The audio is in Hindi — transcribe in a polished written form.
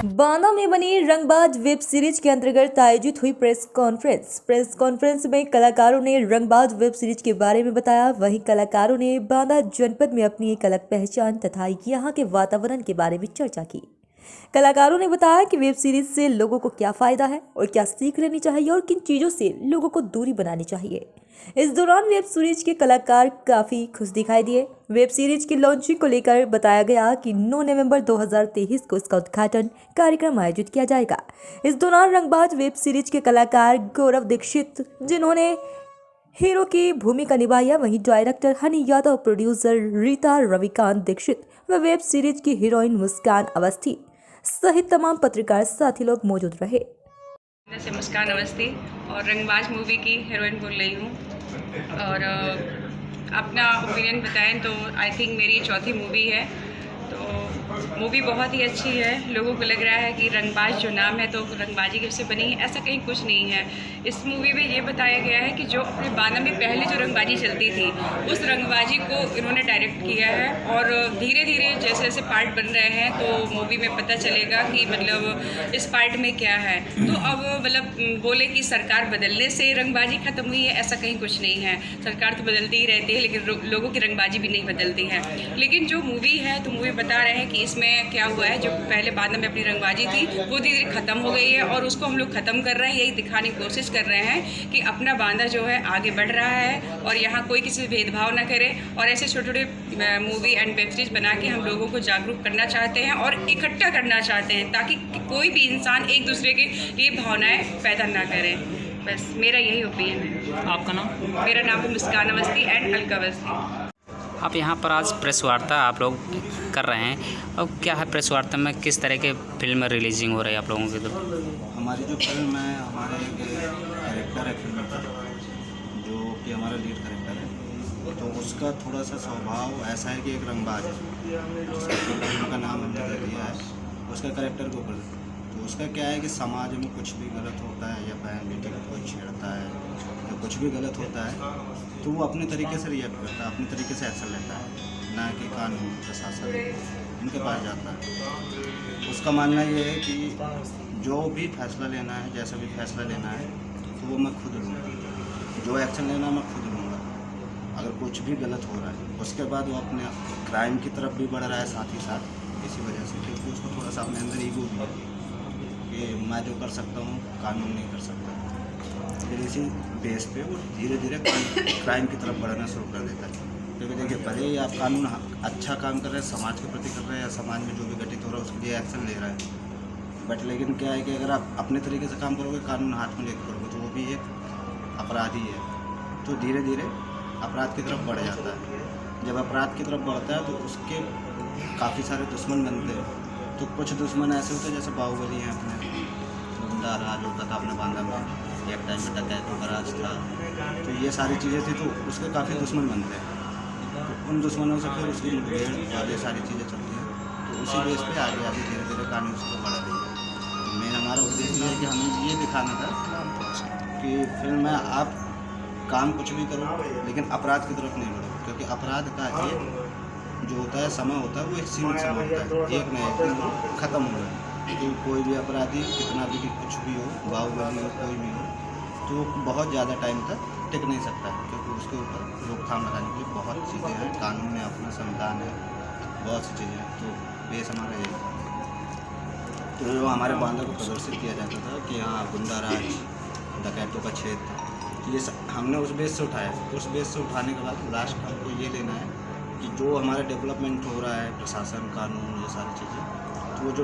बांदा में बनी रंगबाज वेब सीरीज के अंतर्गत आयोजित हुई प्रेस कॉन्फ्रेंस में कलाकारों ने रंगबाज वेब सीरीज के बारे में बताया। वहीं कलाकारों ने बांदा जनपद में अपनी एक अलग पहचान तथा यहां के वातावरण के बारे में चर्चा की। कलाकारों ने बताया कि वेब सीरीज से लोगों को क्या फायदा है और क्या सीख लेनी चाहिए और किन चीजों से लोगों को दूरी बनानी चाहिए। इस दौरान वेब सीरीज के कलाकार काफी खुश दिखाई दिए। वेब सीरीज की लॉन्चिंग को लेकर बताया गया कि 9 नवंबर 2023 को इसका उद्घाटन कार्यक्रम आयोजित किया जाएगा। इस दौरान रंगबाज वेब सीरीज के कलाकार गौरव दीक्षित, जिन्होंने हीरो की भूमिका निभाई है, वहीं डायरेक्टर हनी यादव, प्रोड्यूसर रीता रविकांत दीक्षित व वेब सीरीज की हीरोइन मुस्कान अवस्थी सहित तमाम पत्रकार साथी लोग मौजूद रहे। से मुस्कान अवस्थी और रंगबाज मूवी की हीरोइन बोल रही हूँ और अपना ओपिनियन बताएं तो आई थिंक मेरी चौथी मूवी है। तो मूवी बहुत ही अच्छी है। लोगों को लग रहा है कि रंगबाज जो नाम है तो रंगबाजी की से बनी है, ऐसा कहीं कुछ नहीं है। इस मूवी में ये बताया गया है कि जो अपने बांदा में पहले जो रंगबाजी चलती थी उस रंगबाजी को इन्होंने डायरेक्ट किया है और धीरे धीरे जैसे जैसे पार्ट बन रहे हैं तो मूवी में पता चलेगा कि मतलब इस पार्ट में क्या है। तो अब मतलब बोले कि सरकार बदलने से रंगबाजी ख़त्म हुई है, ऐसा कहीं कुछ नहीं है। सरकार तो बदलती ही रहती है लेकिन लोगों की रंगबाजी भी नहीं बदलती है। लेकिन जो मूवी है तो मूवी बता रहे हैं कि इसमें क्या हुआ है, जो पहले बांदा में अपनी रंगबाजी थी वो धीरे धीरे ख़त्म हो गई है और उसको हम लोग ख़त्म कर रहे हैं। यही दिखाने की कोशिश कर रहे हैं कि अपना बांदा जो है आगे बढ़ रहा है और यहाँ कोई किसी से भेदभाव ना करे। और ऐसे छोटे छोटे मूवी एंड वेब सीरीज बना के हम लोगों को जागरूक करना चाहते हैं और इकट्ठा करना चाहते हैं ताकि कोई भी इंसान एक दूसरे के लिए भावनाएँ पैदा ना करे। बस मेरा यही ओपिनियन है। आपका नाम? मेरा नाम है मुस्कान अवस्थी एंड अलका अवस्थी। आप यहाँ पर आज प्रेस वार्ता आप लोग कर रहे हैं और क्या है प्रेस वार्ता में किस तरह के फिल्म रिलीजिंग हो रही है आप लोगों की? तो हमारी जो फिल्म है, हमारे एक कैरेक्टर है फिल्म का जो कि हमारा लीड कैरेक्टर है, तो उसका थोड़ा सा स्वभाव ऐसा है कि एक रंगबाज है, जिसका फिल्म का नाम हमने दे दिया है उसका कैरेक्टर के ऊपर। तो उसका क्या है कि समाज में कुछ भी गलत होता है या बहन बेटी को कोई छेड़ता है या कुछ भी गलत होता है तो वो अपने तरीके से रिएक्ट करता है, अपने तरीके से एक्शन लेता है, ना कि कानून प्रशासन इनके पास जाता है। उसका मानना ये है कि जो भी फैसला लेना है, जैसा भी फैसला लेना है तो वो मैं खुद लूँगा, जो एक्शन लेना है मैं खुद लूँगा। अगर कुछ भी गलत हो रहा है उसके बाद वो अपने क्राइम की तरफ भी बढ़ रहा है साथ ही साथ, इसी वजह से क्योंकि उसको थोड़ा सा अपने अंदर ईगो भी है कि मैं जो कर सकता हूँ कानून नहीं कर सकता। फिर इसी बेस पे वो धीरे धीरे क्राइम की तरफ बढ़ना शुरू कर देता है। क्योंकि देखिए, भले ही आप कानून अच्छा काम कर रहे हैं, समाज के प्रति कर रहे हैं या समाज में जो भी घटित हो रहा है उसके लिए एक्शन ले रहा है, बट लेकिन क्या है कि अगर आप अपने तरीके से काम करोगे, कानून हाथ में लेकर करोगे तो वो भी एक अपराधी है। तो धीरे धीरे अपराध की तरफ बढ़ जाता है। जब अपराध की तरफ बढ़ता है तो उसके काफ़ी सारे दुश्मन बनते हैं। तो कुछ दुश्मन ऐसे होते हैं जैसे बाहुबली हैं, अपने गुंडा राज होता था अपने बांदा में, एक टाइम में डकैतों का राज था। तो ये सारी चीज़ें थी तो उसके काफ़ी दुश्मन बनते हैं। तो उन दुश्मनों से फिर उसकी मुठभेड़ ज़्यादा सारी चीज़ें चलती हैं। तो उसी बेस पे आगे आगे धीरे धीरे कहानी उसको बढ़ा रही है। मेन हमारा उद्देश्य है कि हमें ये दिखाना था कि फिल्म में आप काम कुछ भी करो लेकिन अपराध की तरफ नहीं बढ़ो, क्योंकि अपराध का एक जो होता है समय होता है वो एक सीमित समय होता है, एक न एक दिन ख़त्म हो जाए। तो कोई भी अपराधी कितना भी कुछ भी हो, बाहुबली हो, कोई भी हो, तो बहुत ज़्यादा टाइम तक टिक नहीं सकता है, क्योंकि उसके ऊपर रोकथाम लगाने के लिए बहुत चीज़ें हैं, कानून में अपना संविधान है, बहुत सी चीज़ें हैं। तो बेस हमारा यही था। तो जो हमारे बांदा को प्रदर्शित किया जाता था कि हाँ गुंडा राज, डकैतों का क्षेत्र, ये हमने उस बेस से उठाया। उस बेस से उठाने के बाद लास्ट हमको ये लेना है कि जो हमारा डेवलपमेंट हो रहा है, प्रशासन, कानून, ये सारी चीज़ें, तो वो जो